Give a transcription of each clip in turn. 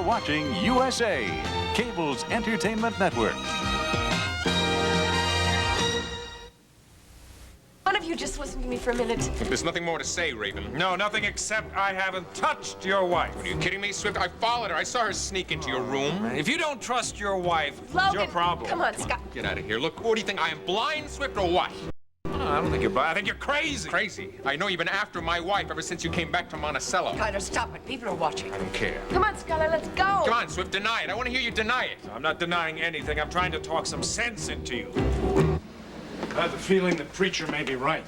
watching USA, cable's entertainment network. One of you just listen to me for a minute. There's nothing more to say, Raven. No, nothing except I haven't touched your wife. Are you kidding me, Swift? I followed her. I saw her sneak into your room. If you don't trust your wife, Logan, it's your problem. come on, Scott. Get out of here. Look, what do you think? I am blind, Swift, or what? I don't think you're blind. I think you're crazy. Crazy. I know you've been after my wife ever since you came back to Monticello. Skylar, stop it. People are watching. I don't care. Come on, Skylar, let's go. Come on, Swift, deny it. I want to hear you deny it. I'm not denying anything. I'm trying to talk some sense into you. I have the feeling the preacher may be right.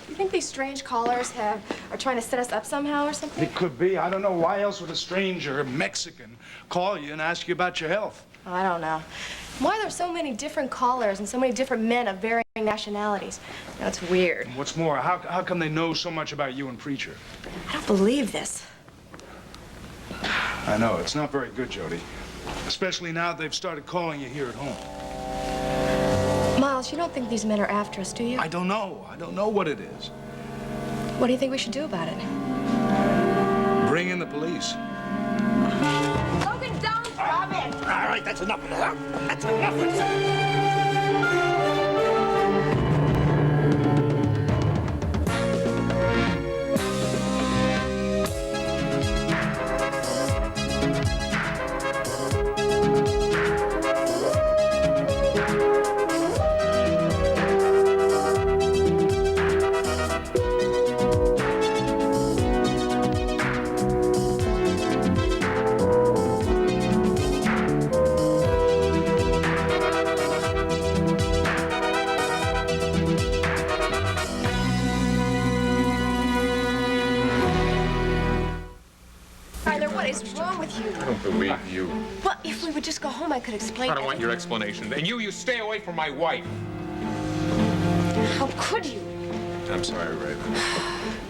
You think these strange callers are trying to set us up somehow or something? It could be. I don't know. Why else would a stranger, a Mexican, call you and ask you about your health? I don't know. Why are there so many different callers and so many different men of varying nationalities? You know, it's weird. And what's more, how come they know so much about you and Preacher? I don't believe this. I know. It's not very good, Jody. Especially now that they've started calling you here at home. Miles, you don't think these men are after us, do you? I don't know. I don't know what it is. What do you think we should do about it? Bring in the police. Logan, don't drop it. All right, that's enough of that. That's enough of that. What is wrong with you? I don't believe you. Well, if we would just go home, I could explain. I don't want your explanation. And you stay away from my wife. How could you? I'm sorry, Raven.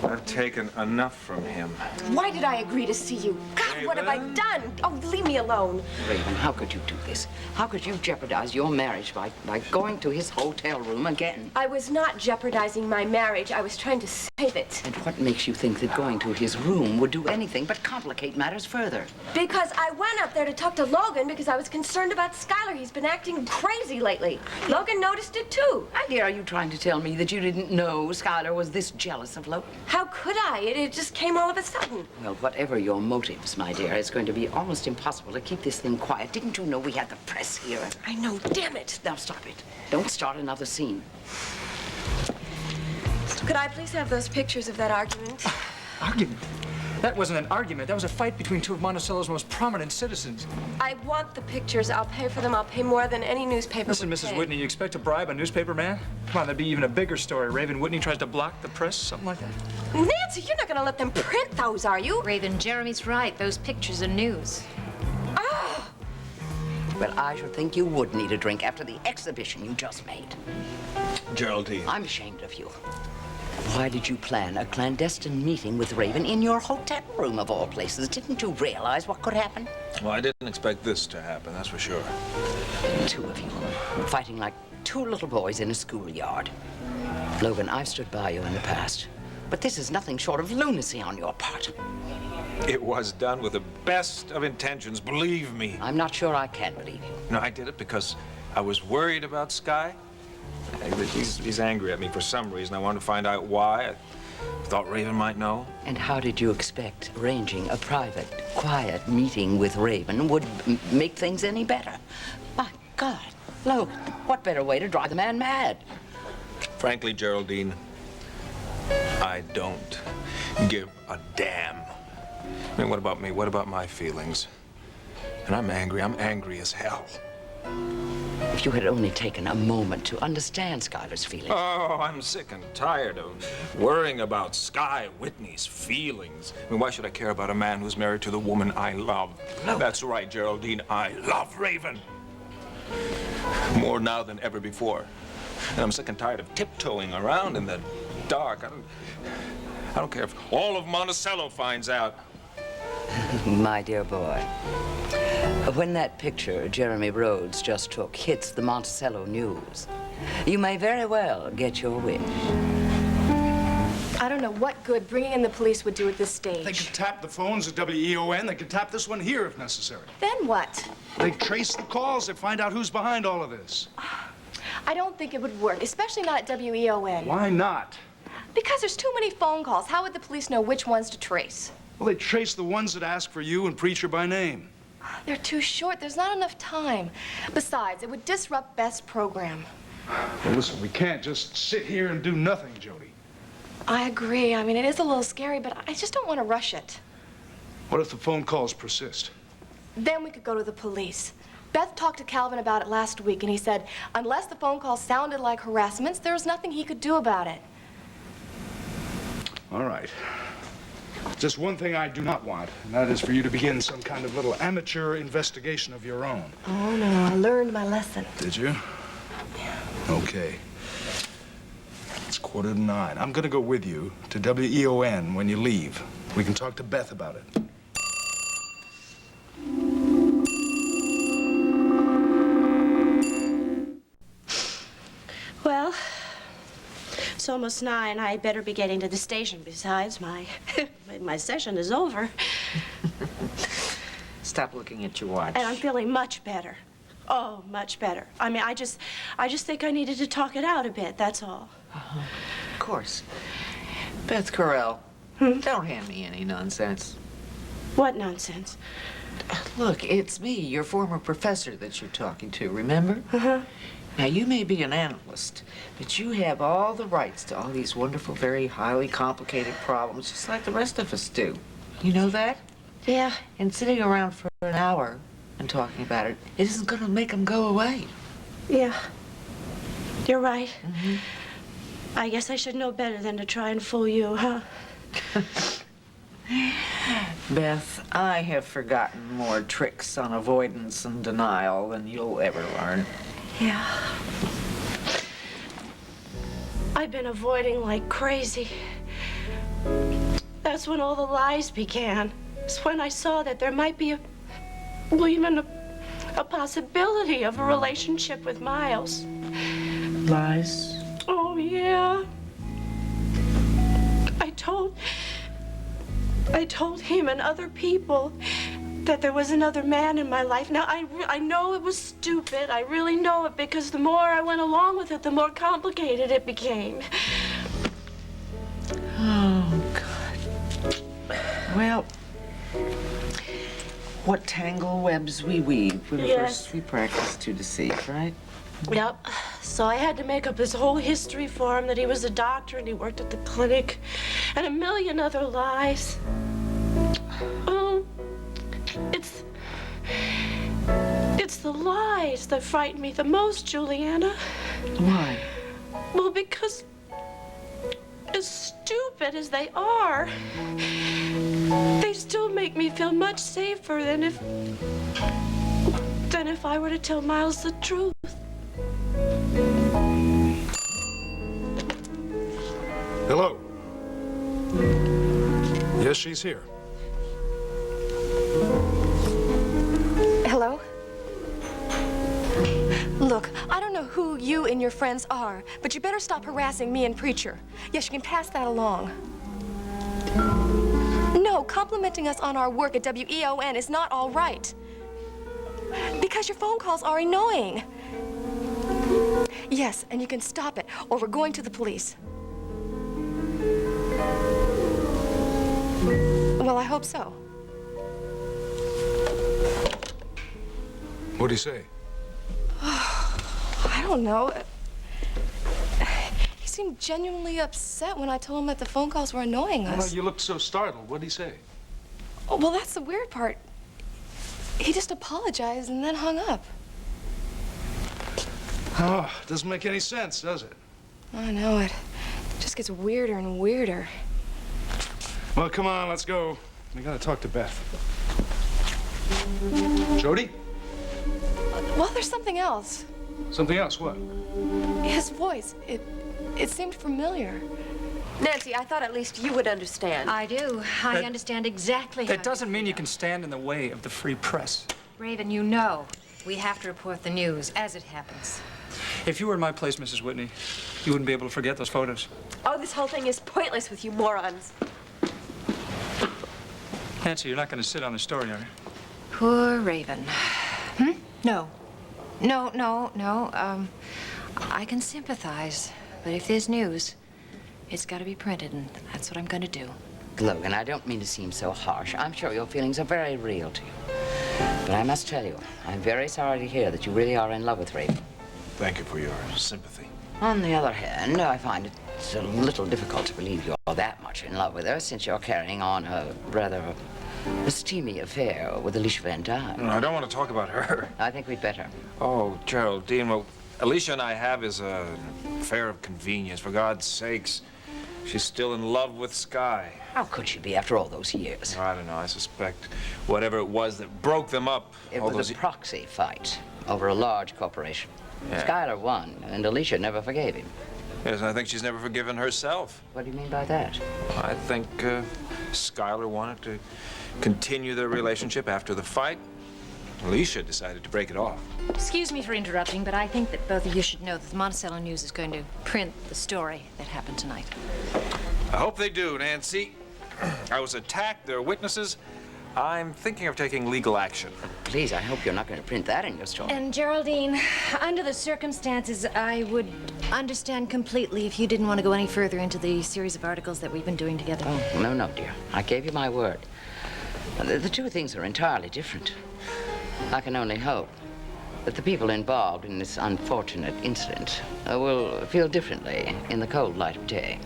I've taken enough from him. Why did I agree to see you? God, what have I done? Oh, leave me alone. Raven, how could you do this? How could you jeopardize your marriage by going to his hotel room again? I was not jeopardizing my marriage. I was trying to save it. And what makes you think that going to his room would do anything but complicate matters further? Because I went up there to talk to Logan because I was concerned about Skylar. He's been acting crazy lately. Logan noticed it too. My dear, are you trying to tell me that you didn't know Skylar was this jealous of Logan? How could I? It just came all of a sudden. Well, whatever your motives, my dear, it's going to be almost impossible to keep this thing quiet. Didn't you know we had the press here? I know, damn it. Now stop it. Don't start another scene. Could I please have those pictures of that argument? Argument? That wasn't an argument. That was a fight between two of Monticello's most prominent citizens. I want the pictures. I'll pay for them. I'll pay more than any newspaper Listen, would Mrs. pay. Whitney, you expect to bribe a newspaper man? Come on, there'd be even a bigger story. Raven Whitney tries to block the press, something like that. Nancy, you're not going to let them print those, are you? Raven, Jeremy's right. Those pictures are news. Oh! Well, I should think you would need a drink after the exhibition you just made. Geraldine. I'm ashamed of you. Why did you plan a clandestine meeting with Raven in your hotel room, of all places? Didn't you realize what could happen? Well, I didn't expect this to happen, that's for sure. Two of you, fighting like two little boys in a schoolyard. Logan, I've stood by you in the past, but this is nothing short of lunacy on your part. It was done with the best of intentions, believe me. I'm not sure I can believe you. No, I did it because I was worried about Sky. He's angry at me for some reason. I wanted to find out why. I thought Raven might know. And how did you expect arranging a private, quiet meeting with Raven would make things any better? My God, Logan, what better way to drive the man mad? Frankly, Geraldine, I don't give a damn. I mean, what about me? What about my feelings? And I'm angry as hell. If you had only taken a moment to understand Skylar's feelings. Oh, I'm sick and tired of worrying about Sky Whitney's feelings. I mean, why should I care about a man who's married to the woman I love? No. That's right, Geraldine. I love Raven. More now than ever before. And I'm sick and tired of tiptoeing around in the dark. I don't care if all of Monticello finds out. My dear boy, when that picture Jeremy Rhodes just took hits the Monticello news, you may very well get your wish. I don't know what good bringing in the police would do at this stage. They could tap the phones at WEON. They could tap this one here if necessary. Then what? They trace the calls. They find out who's behind all of this. I don't think it would work, especially not at WEON. Why not? Because there's too many phone calls. How would the police know which ones to trace? Well, they trace the ones that ask for you and Preacher by name. They're too short. There's not enough time. Besides, it would disrupt Beth's program. Well, listen, we can't just sit here and do nothing, Jody. I agree. I mean, it is a little scary, but I just don't want to rush it. What if the phone calls persist? Then we could go to the police. Beth talked to Calvin about it last week, and he said unless the phone calls sounded like harassments, there was nothing he could do about it. All right. Just one thing I do not want, and that is for you to begin some kind of little amateur investigation of your own. Oh, no, I learned my lesson. Did you? Okay. It's 8:45. I'm gonna go with you to WEON when you leave. We can talk to Beth about it. Well, it's almost 9. I better be getting to the station. Besides, my session is over. Stop looking at your watch. And I'm feeling much better. Oh, much better. I mean, I just think I needed to talk it out a bit, that's all. Of course. Beth Carell, don't hand me any nonsense. What nonsense? Look, it's me, your former professor that you're talking to, remember? Uh-huh. Now, you may be an analyst, but you have all the rights to all these wonderful, very highly complicated problems, just like the rest of us do. You know that? Yeah. And sitting around for an hour and talking about it isn't going to make them go away. Yeah. You're right. I guess I should know better than to try and fool you, huh? Beth, I have forgotten more tricks on avoidance and denial than you'll ever learn. Yeah. I've been avoiding like crazy. That's when all the lies began. It's when I saw that there might be even a possibility of a relationship with Miles. Lies? Oh, yeah. I told him and other people that there was another man in my life. Now, I know it was stupid. I really know it, because the more I went along with it, the more complicated it became. Oh, God. Well, what tangle webs we weave when Yes. first we practice to deceive, right? Yep. So I had to make up this whole history for him, that he was a doctor and he worked at the clinic, and a million other lies. Oh, it's the lies that frighten me the most, Juliana. Why? Well, because as stupid as they are, they still make me feel much safer than if I were to tell Miles the truth. Hello. Yes, she's here. Hello? Look, I don't know who you and your friends are, but you better stop harassing me and Preacher. Yes, you can pass that along. No, complimenting us on our work at WEON is not all right. Because your phone calls are annoying. Yes, and you can stop it, or we're going to the police. Well, I hope so. What'd he say? I don't know. He seemed genuinely upset when I told him that the phone calls were annoying Well, us. you looked so startled. What'd he say? Oh, well, that's the weird part. He just apologized and then hung up. Oh, doesn't make any sense, does it? I know it. It just gets weirder and weirder. Well, come on, let's go. We gotta talk to Beth. Jody? Well, there's something else. Something else, what? His voice, it seemed familiar. Nancy, I thought at least you would understand. I do. I understand exactly how That doesn't mean you can stand in the way of the free press. Raven, you know we have to report the news as it happens. If you were in my place, Mrs. Whitney, you wouldn't be able to forget those photos. Oh, this whole thing is pointless with you morons. Nancy, you're not going to sit on the story, are you? Poor Raven. No. No. I can sympathize, but if there's news, it's got to be printed, and that's what I'm going to do. Logan, I don't mean to seem so harsh. I'm sure your feelings are very real to you. But I must tell you, I'm very sorry to hear that you really are in love with Raven. Thank you for your sympathy. On the other hand, I find it's a little difficult to believe you're that much in love with her, since you're carrying on a rather a steamy affair with Alicia Van Dyne. I don't want to talk about her. I think we'd better. Oh, Geraldine, what Alicia and I have is a affair of convenience. For God's sakes, she's still in love with Sky. How could she be after all those years? I don't know. I suspect whatever it was that broke them up. It was a proxy fight over a large corporation. Yeah. Skylar won, and Alicia never forgave him. Yes, I think she's never forgiven herself. What do you mean by that? I think Skylar wanted to continue their relationship after the fight. Alicia decided to break it off. Excuse me for interrupting, but I think that both of you should know that the Monticello News is going to print the story that happened tonight. I hope they do, Nancy. I was attacked. There are witnesses. I'm thinking of taking legal action. Please, I hope you're not going to print that in your story. And Geraldine, under the circumstances, I would understand completely if you didn't want to go any further into the series of articles that we've been doing together. Oh, no, dear. I gave you my word. The two things are entirely different. I can only hope that the people involved in this unfortunate incident will feel differently in the cold light of day.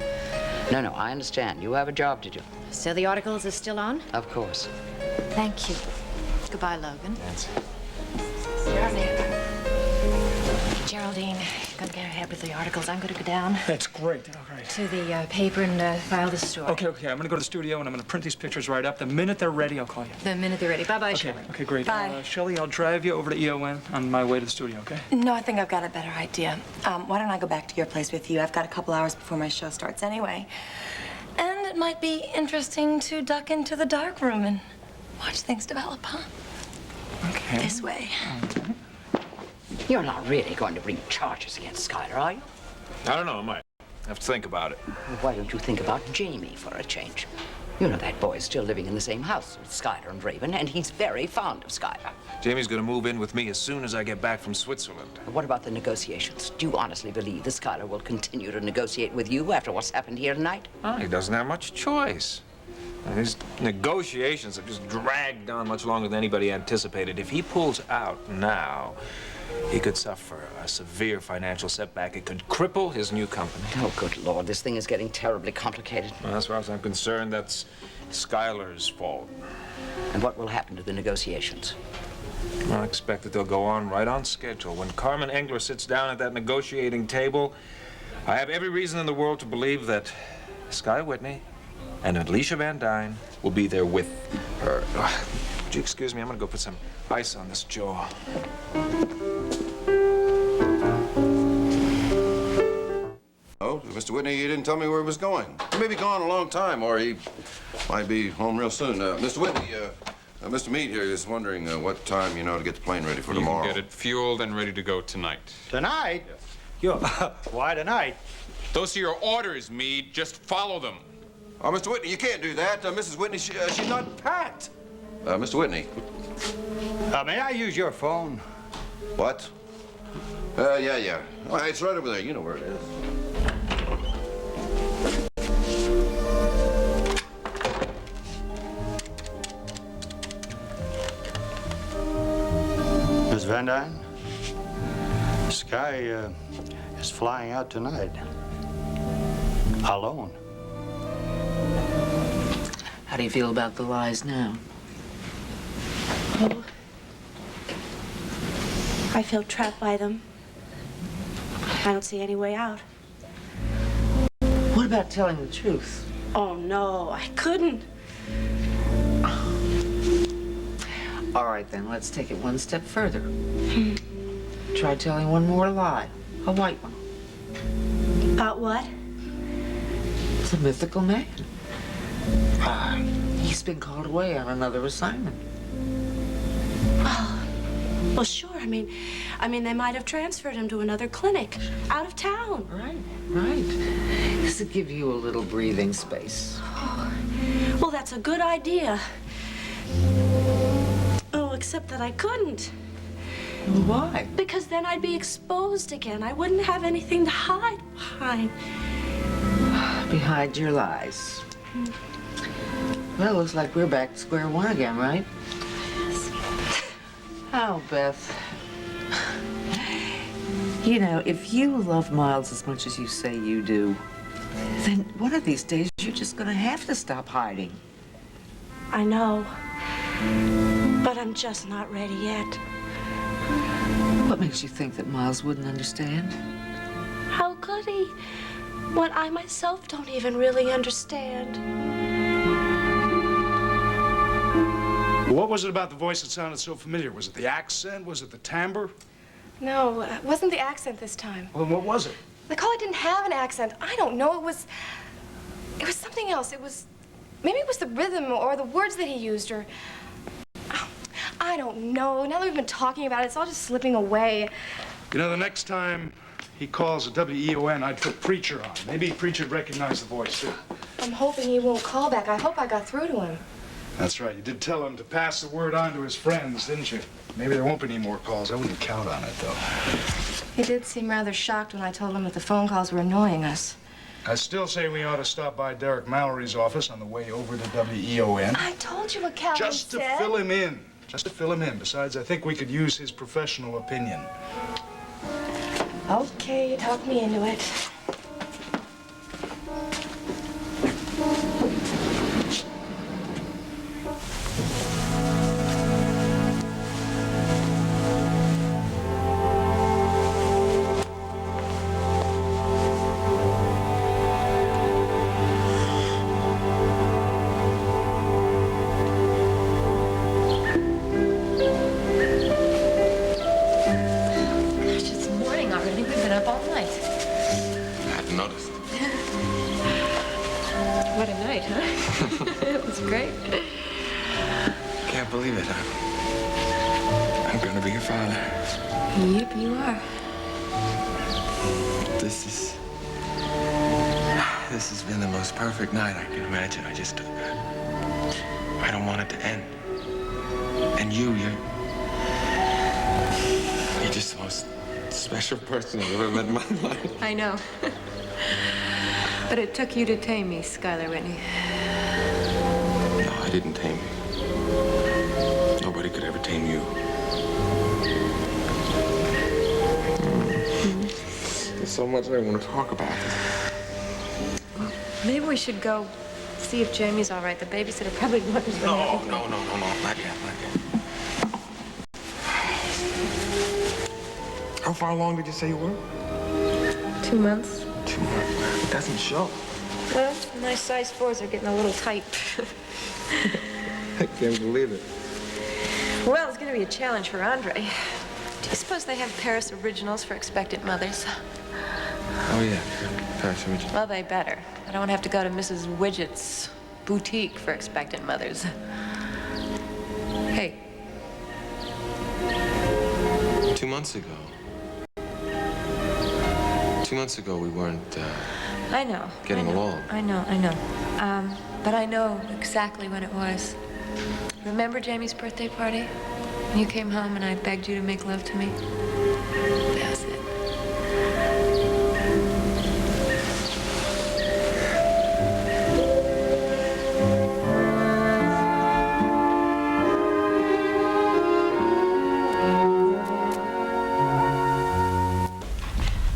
No, I understand. You have a job to do. So the articles are still on? Of course. Thank you. Goodbye, Logan. Nancy. Geraldine, you're going to get ahead with the articles. I'm going to go down That's great. All right. to the paper and file the story. Okay. I'm going to go to the studio, and I'm going to print these pictures right up. The minute they're ready, I'll call you. The minute they're ready. Bye-bye, Okay. Shelley. Okay, great. Bye. Shelley, I'll drive you over to EON on my way to the studio, okay? No, I think I've got a better idea. Why don't I go back to your place with you? I've got a couple hours before my show starts anyway. And it might be interesting to duck into the dark room and watch things develop, huh? Okay. This way. You're not really going to bring charges against Skylar, are you? I don't know. I might have to think about it. Why don't you think about Jamie for a change? You know that boy is still living in the same house with Skylar and Raven, and he's very fond of Skylar. Jamie's going to move in with me as soon as I get back from Switzerland. What about the negotiations? Do you honestly believe that Skylar will continue to negotiate with you after what's happened here tonight? Oh, he doesn't have much choice. His negotiations have just dragged on much longer than anybody anticipated. If he pulls out now, he could suffer a severe financial setback. It could cripple his new company. Oh, good Lord, this thing is getting terribly complicated. Well, as far as I'm concerned, that's Skylar's fault. And what will happen to the negotiations? I expect that they'll go on right on schedule. When Carmen Engler sits down at that negotiating table, I have every reason in the world to believe that Sky Whitney and Alicia Van Dyne will be there with her. Would you excuse me? I'm going to go put some ice on this jaw. Oh, Mr. Whitney, you didn't tell me where he was going. He may be gone a long time, or he might be home real soon. Mr. Whitney, Mr. Meade here is wondering what time, to get the plane ready for tomorrow. You can get it fueled and ready to go tonight. Tonight? Why tonight? Those are your orders, Meade. Just follow them. Oh, Mr. Whitney, you can't do that. Mrs. Whitney, she's not packed. Mr. Whitney. May I use your phone? What? Yeah. Oh, it's right over there. You know where it is. Miss Van Dyne? Sky is flying out tonight. Alone. How do you feel about the lies now? Oh. I feel trapped by them. I don't see any way out. What about telling the truth? Oh, no, I couldn't. All right, then, let's take it one step further. Try telling one more lie, a white one. About what? The mythical man. He's been called away on another assignment. Oh, Well, sure. I mean, they might have transferred him to another clinic out of town. Right. This will give you a little breathing space. Well, that's a good idea. Oh, except that I couldn't. Why? Because then I'd be exposed again. I wouldn't have anything to hide behind. Behind your lies. Well, looks like we're back to square one again, right? Oh, Beth. You know, if you love Miles as much as you say you do, then one of these days you're just gonna have to stop hiding. I know. But I'm just not ready yet. What makes you think that Miles wouldn't understand? How could he? When I myself don't even really understand. What was it about the voice that sounded so familiar? Was it the accent? Was it the timbre? No, it wasn't the accent this time. Well, what was it? The caller didn't have an accent. I don't know. It was something else. Maybe it was the rhythm or the words that he used, or I don't know. Now that we've been talking about it, it's all just slipping away. You know, the next time he calls a WEON, I'd put Preacher on. Maybe Preacher'd recognize the voice, too. I'm hoping he won't call back. I hope I got through to him. That's right. You did tell him to pass the word on to his friends, didn't you? Maybe there won't be any more calls. I wouldn't count on it, though. He did seem rather shocked when I told him that the phone calls were annoying us. I still say we ought to stop by Derek Mallory's office on the way over to WEON. I told you what Calvin Just to said. fill him in. Just to fill him in. Besides, I think we could use his professional opinion. Okay, you talked me into it. What a night, huh? It was great. Can't believe it, huh? I'm gonna be your father. Yep, you are. This has been the most perfect night I can imagine. I don't want it to end. And you're just the most special person I've ever met in my life. I know. But it took you to tame me, Skylar Whitney. No, I didn't tame you. Nobody could ever tame you. There's so much I want to talk about. Maybe we should go see if Jamie's all right. The babysitter probably wonders what happened. No, not yet. How far along did you say you were? 2 months. 2 months. It doesn't show. Well, my size 4s are getting a little tight. I can't believe it. Well, it's going to be a challenge for Andre. Do you suppose they have Paris Originals for expectant mothers? Oh, yeah. Paris Original. Well, they better. I don't want to have to go to Mrs. Widget's boutique for expectant mothers. Hey. 2 months ago. 2 months ago, we weren't, I know. getting along. I know. But I know exactly when it was. Remember Jamie's birthday party? You came home and I begged you to make love to me? That's it.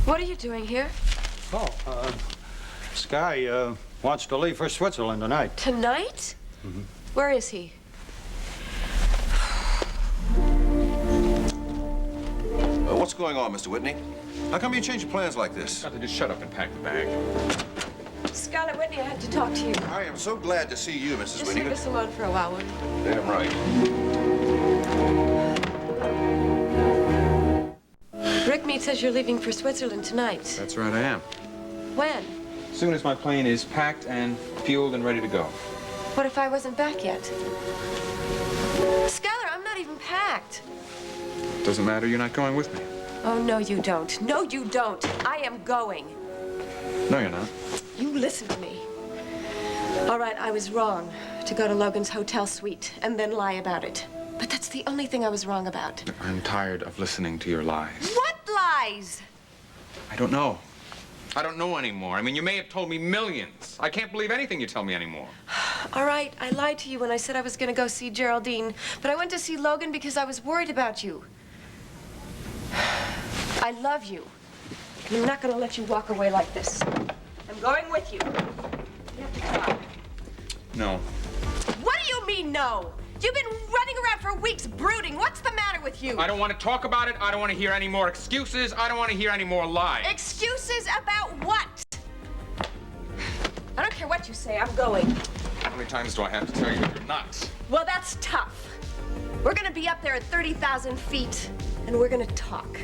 What are you doing here? Oh, Sky wants to leave for Switzerland tonight. Tonight? Mm-hmm. Where is he? What's going on, Mr. Whitney? How come you change your plans like this? Got to just shut up and pack the bag. Scarlett Whitney, I have to talk to you. I am so glad to see you, Mrs. Just Whitney. leave us alone for a while, will you? Damn right. Rick Mead says you're leaving for Switzerland tonight. That's right, I am. When? As soon as my plane is packed and fueled and ready to go. What if I wasn't back yet? Skylar, I'm not even packed. Doesn't matter, you're not going with me. Oh, no, you don't. No, you don't. I am going. No, you're not. You listen to me. All right, I was wrong to go to Logan's hotel suite and then lie about it. But that's the only thing I was wrong about. I'm tired of listening to your lies. What lies? I don't know. I don't know anymore. I mean, you may have told me millions. I can't believe anything you tell me anymore. All right, I lied to you when I said I was going to go see Geraldine, but I went to see Logan because I was worried about you. I love you. And I'm not going to let you walk away like this. I'm going with you. We have to talk. No. What do you mean, no? You've been running around for weeks brooding. What's the matter with you? I don't want to talk about it. I don't want to hear any more excuses. I don't want to hear any more lies. Excuses about what? I don't care what you say. I'm going. How many times do I have to tell you that you're nuts? Well, that's tough. We're going to be up there at 30,000 feet, and we're going to talk.